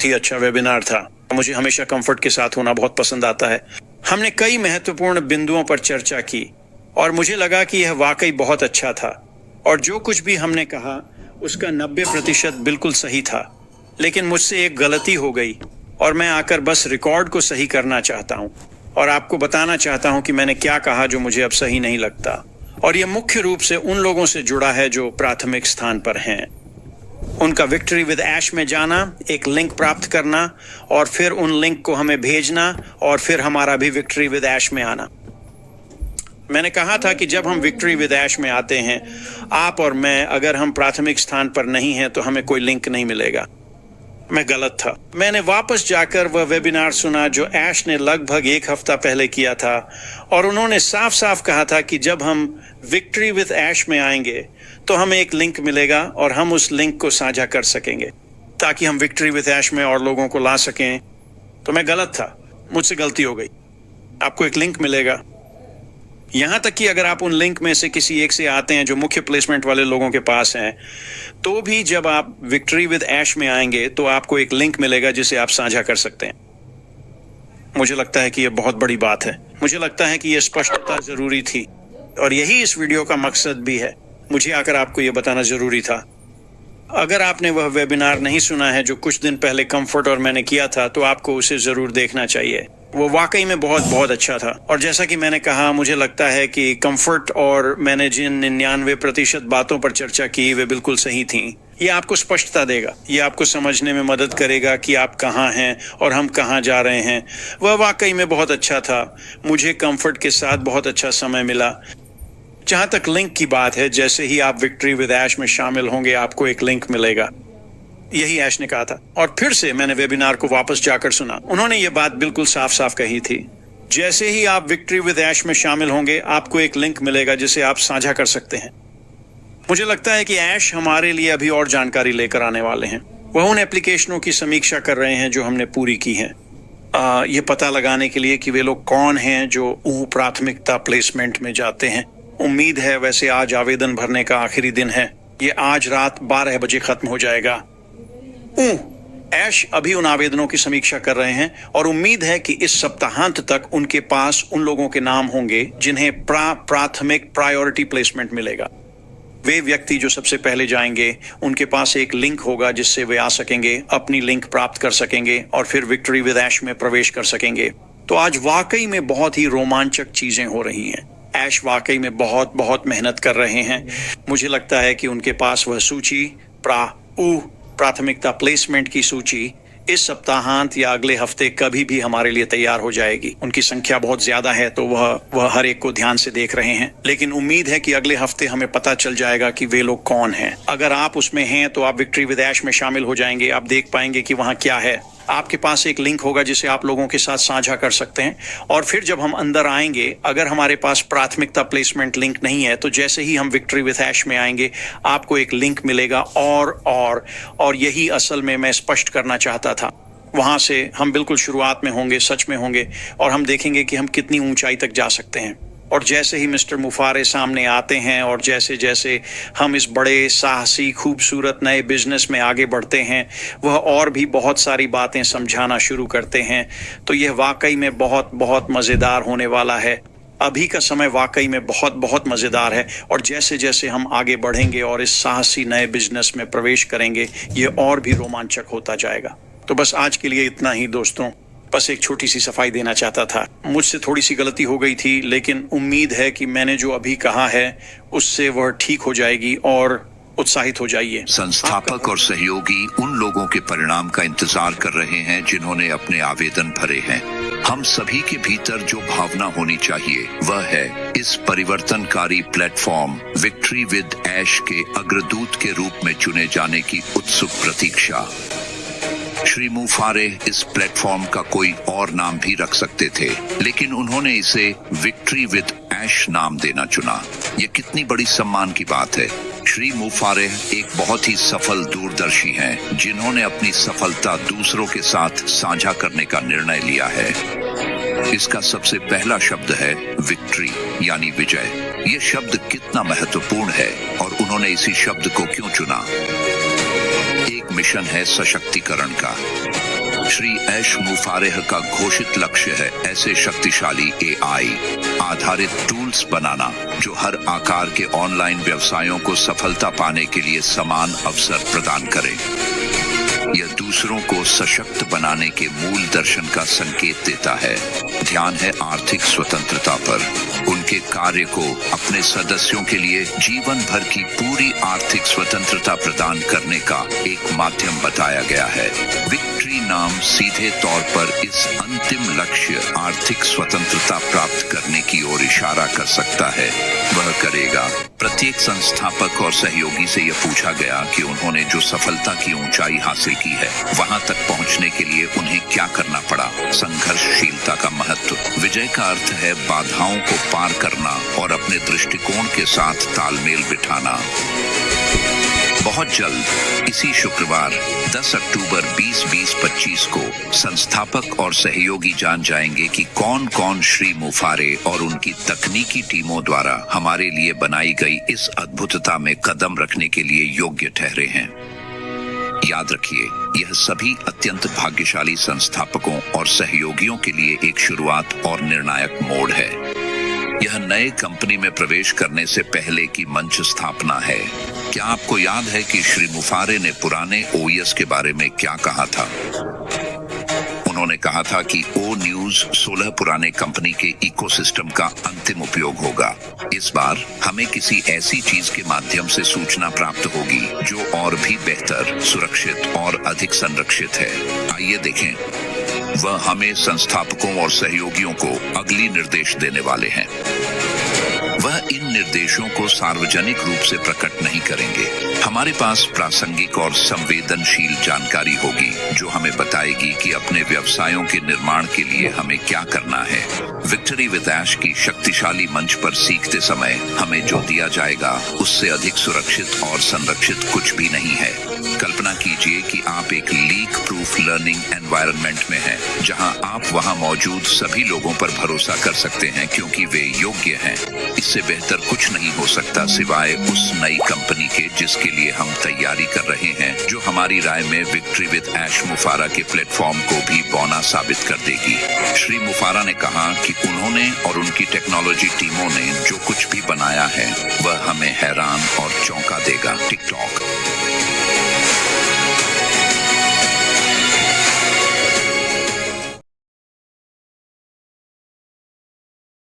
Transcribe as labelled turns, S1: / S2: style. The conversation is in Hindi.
S1: ही अच्छा वेबिनार था। मुझे हमेशा कंफर्ट के साथ होना बहुत पसंद आता है। हमने कई महत्वपूर्ण बिंदुओं पर चर्चा की और मुझे लगा कि यह वाकई बहुत अच्छा था और जो कुछ भी हमने कहा उसका 90% बिल्कुल सही था। लेकिन मुझसे एक गलती हो गई और मैं आकर बस रिकॉर्ड को सही करना चाहता हूँ और आपको बताना चाहता हूँ कि मैंने क्या कहा जो मुझे अब सही नहीं लगता। और यह मुख्य रूप से उन लोगों से जुड़ा है जो प्राथमिक स्थान पर हैं। उनका विक्ट्री विद ऐश में जाना, एक लिंक प्राप्त करना और फिर उन लिंक को हमें भेजना और फिर हमारा भी विक्ट्री विद ऐश में आना। मैंने कहा था कि जब हम विक्ट्री विद ऐश में आते हैं, आप और मैं, अगर हम प्राथमिक स्थान पर नहीं हैं तो हमें कोई लिंक नहीं मिलेगा। मैं गलत था। मैंने वापस जाकर वह वेबिनार सुना जो ऐश ने लगभग 1 हफ्ता पहले किया था और उन्होंने साफ साफ कहा था कि जब हम विक्ट्री विद ऐश में आएंगे तो हमें एक लिंक मिलेगा और हम उस लिंक को साझा कर सकेंगे ताकि हम विक्ट्री विद ऐश में और लोगों को ला सकें। तो मैं गलत था, मुझसे गलती हो गई। आपको एक लिंक मिलेगा। यहां तक कि अगर आप उन लिंक में से किसी एक से आते हैं जो मुख्य प्लेसमेंट वाले लोगों के पास हैं, तो भी जब आप विक्ट्री विद ऐश में आएंगे तो आपको एक लिंक मिलेगा जिसे आप साझा कर सकते हैं। मुझे लगता है कि यह बहुत बड़ी बात है। मुझे लगता है कि यह स्पष्टता जरूरी थी और यही इस वीडियो का मकसद भी है। मुझे आकर आपको यह बताना जरूरी था। अगर आपने वह वेबिनार नहीं सुना है जो कुछ दिन पहले कंफर्ट और मैंने किया था, तो आपको उसे जरूर देखना चाहिए। वो वाकई में बहुत अच्छा था। और जैसा कि मैंने कहा, मुझे लगता है कि कंफर्ट और मैंने जिन 99% बातों पर चर्चा की वे बिल्कुल सही थीं। ये आपको स्पष्टता देगा, ये आपको समझने में मदद करेगा कि आप कहाँ हैं और हम कहाँ जा रहे हैं। वह वाकई में बहुत अच्छा था। मुझे कंफर्ट के साथ बहुत अच्छा समय मिला। जहां तक लिंक की बात है, जैसे ही आप विक्ट्री विद ऐश में शामिल होंगे आपको एक लिंक मिलेगा, यही ऐश ने कहा था। और फिर से मैंने वेबिनार को वापस जाकर सुना। उन्होंने ये बात बिल्कुल साफ साफ कही थी। जैसे ही आप विक्ट्री विद ऐश में शामिल होंगे आपको एक लिंक मिलेगा जिसे आप साझा कर सकते हैं। मुझे लगता है कि ऐश हमारे लिए अभी और जानकारी लेकर आने वाले हैं। वह उन एप्लीकेशनों की समीक्षा कर रहे हैं जो हमने पूरी की हैं, ये पता लगाने के लिए कि वे लोग कौन हैं जो प्राथमिकता प्लेसमेंट में जाते हैं। उम्मीद है, वैसे आज आवेदन भरने का आखिरी दिन है। ये आज रात 12 बजे खत्म हो जाएगा। ऐश अभी उन आवेदनों की समीक्षा कर रहे हैं और उम्मीद है कि इस सप्ताहांत तक उनके पास उन लोगों के नाम होंगे जिन्हें प्राथमिक प्रायोरिटी प्लेसमेंट मिलेगा। वे व्यक्ति जो सबसे पहले जाएंगे, उनके पास एक लिंक होगा जिससे वे आ सकेंगे, अपनी लिंक प्राप्त कर सकेंगे और फिर विक्ट्री विद ऐश में प्रवेश कर सकेंगे। तो आज वाकई में बहुत ही रोमांचक चीजें हो रही हैं। ऐश वाकई में बहुत मेहनत कर रहे हैं। मुझे लगता है कि उनके पास वह सूची प्राथमिकता प्लेसमेंट की सूची इस सप्ताहांत या अगले हफ्ते कभी भी हमारे लिए तैयार हो जाएगी। उनकी संख्या बहुत ज्यादा है तो वह हर एक को ध्यान से देख रहे हैं, लेकिन उम्मीद है कि अगले हफ्ते हमें पता चल जाएगा कि वे लोग कौन हैं। अगर आप उसमें हैं तो आप विक्ट्री विद ऐश में शामिल हो जाएंगे। आप देख पाएंगे कि वहां क्या है। आपके पास एक लिंक होगा जिसे आप लोगों के साथ साझा कर सकते हैं और फिर जब हम अंदर आएंगे, अगर हमारे पास प्राथमिकता प्लेसमेंट लिंक नहीं है तो जैसे ही हम विक्ट्री विद ऐश में आएंगे आपको एक लिंक मिलेगा। और यही असल में मैं स्पष्ट करना चाहता था। वहां से हम बिल्कुल शुरुआत में होंगे, सच में होंगे और हम देखेंगे कि हम कितनी ऊंचाई तक जा सकते हैं। और जैसे ही मिस्टर मुफारे सामने आते हैं और जैसे जैसे हम इस बड़े साहसी खूबसूरत नए बिजनेस में आगे बढ़ते हैं, वह और भी बहुत सारी बातें समझाना शुरू करते हैं। तो यह वाकई में बहुत मज़ेदार होने वाला है। अभी का समय वाकई में बहुत मज़ेदार है और जैसे जैसे हम आगे बढ़ेंगे और इस साहसी नए बिजनेस में प्रवेश करेंगे, ये और भी रोमांचक होता जाएगा। तो बस आज के लिए इतना ही दोस्तों। बस एक छोटी सी सफाई देना चाहता था। मुझसे थोड़ी सी गलती हो गई थी, लेकिन उम्मीद है कि मैंने जो अभी कहा है उससे वह ठीक हो जाएगी और उत्साहित हो जाइए।
S2: संस्थापक और सहयोगी उन लोगों के परिणाम का इंतजार कर रहे हैं जिन्होंने अपने आवेदन भरे हैं। हम सभी के भीतर जो भावना होनी चाहिए वह है इस परिवर्तनकारी प्लेटफॉर्म विक्ट्री विद ऐश के अग्रदूत के रूप में चुने जाने की उत्सुक प्रतीक्षा। श्री मुफारे इस प्लेटफॉर्म का कोई और नाम भी रख सकते थे, लेकिन उन्होंने इसे विक्ट्री विद ऐश नाम देना चुना। ये कितनी बड़ी सम्मान की बात है। श्री मुफारे एक बहुत ही सफल दूरदर्शी हैं, जिन्होंने अपनी सफलता दूसरों के साथ साझा करने का निर्णय लिया है। इसका सबसे पहला शब्द है विक्ट्री यानी विजय। ये शब्द कितना महत्वपूर्ण है और उन्होंने इसी शब्द को क्यों चुना? एक मिशन है सशक्तिकरण का। श्री ऐश मुफारेह का घोषित लक्ष्य है ऐसे शक्तिशाली AI आधारित टूल्स बनाना जो हर आकार के ऑनलाइन व्यवसायों को सफलता पाने के लिए समान अवसर प्रदान करें। यह दूसरों को सशक्त बनाने के मूल दर्शन का संकेत देता है। ध्यान है आर्थिक स्वतंत्रता पर। उनके कार्य को अपने सदस्यों के लिए जीवन भर की पूरी आर्थिक स्वतंत्रता प्रदान करने का एक माध्यम बताया गया है। विक्ट्री नाम सीधे तौर पर इस अंतिम लक्ष्य आर्थिक स्वतंत्रता प्राप्त करने की ओर इशारा कर सकता है। वह करेगा। प्रत्येक संस्थापक और सहयोगी से यह पूछा गया कि उन्होंने जो सफलता की ऊंचाई हासिल की है वहां तक पहुंचने के लिए उन्हें क्या करना पड़ा। संघर्षशीलता का महत्व। विजय का अर्थ है बाधाओं को पार करना और अपने दृष्टिकोण के साथ तालमेल बिठाना। बहुत जल्द इसी शुक्रवार 10 अक्टूबर 2025 को संस्थापक और सहयोगी जान जाएंगे कि कौन कौन श्री मुफारे और उनकी तकनीकी टीमों द्वारा हमारे लिए बनाई गई इस अद्भुतता में कदम रखने के लिए योग्य ठहरे हैं। याद रखिए, यह सभी अत्यंत भाग्यशाली संस्थापकों और सहयोगियों के लिए एक शुरुआत और निर्णायक मोड़ है। यह नए कंपनी में प्रवेश करने से पहले की मंच स्थापना है। क्या आपको याद है कि श्री मुफारे ने पुराने OS के बारे में क्या कहा था? उन्होंने कहा था कि O News 16 पुराने कंपनी के इकोसिस्टम का अंतिम उपयोग होगा। इस बार हमें किसी ऐसी चीज के माध्यम से सूचना प्राप्त होगी जो और भी बेहतर, सुरक्षित और अधिक संरक्षित है। आइए देखें। वह हमें संस्थापकों और सहयोगियों को अगली निर्देश देने वाले हैं। वह इन निर्देशों को सार्वजनिक रूप से प्रकट नहीं करेंगे। हमारे पास प्रासंगिक और संवेदनशील जानकारी होगी जो हमें बताएगी कि अपने व्यवसायों के निर्माण के लिए हमें क्या करना है। विक्ट्री विद ऐश की शक्तिशाली मंच पर सीखते समय हमें जो दिया जाएगा उससे अधिक सुरक्षित और संरक्षित कुछ भी नहीं है। कल्पना कीजिए कि आप एक लीक प्रूफ लर्निंग एनवायरनमेंट में हैं, जहां आप वहां मौजूद सभी लोगों पर भरोसा कर सकते हैं क्योंकि वे योग्य हैं। इससे बेहतर कुछ नहीं हो सकता सिवाय उस नई कंपनी के जिसके लिए हम तैयारी कर रहे हैं, जो हमारी राय में विक्ट्री विद ऐश मुफारा के प्लेटफॉर्म को भी बौना साबित कर देगी। श्री मुफारा ने कहा कि उन्होंने और उनकी टेक्नोलॉजी टीमों ने जो कुछ भी बनाया है वह हमें हैरान और चौंका देगा। टिकटॉक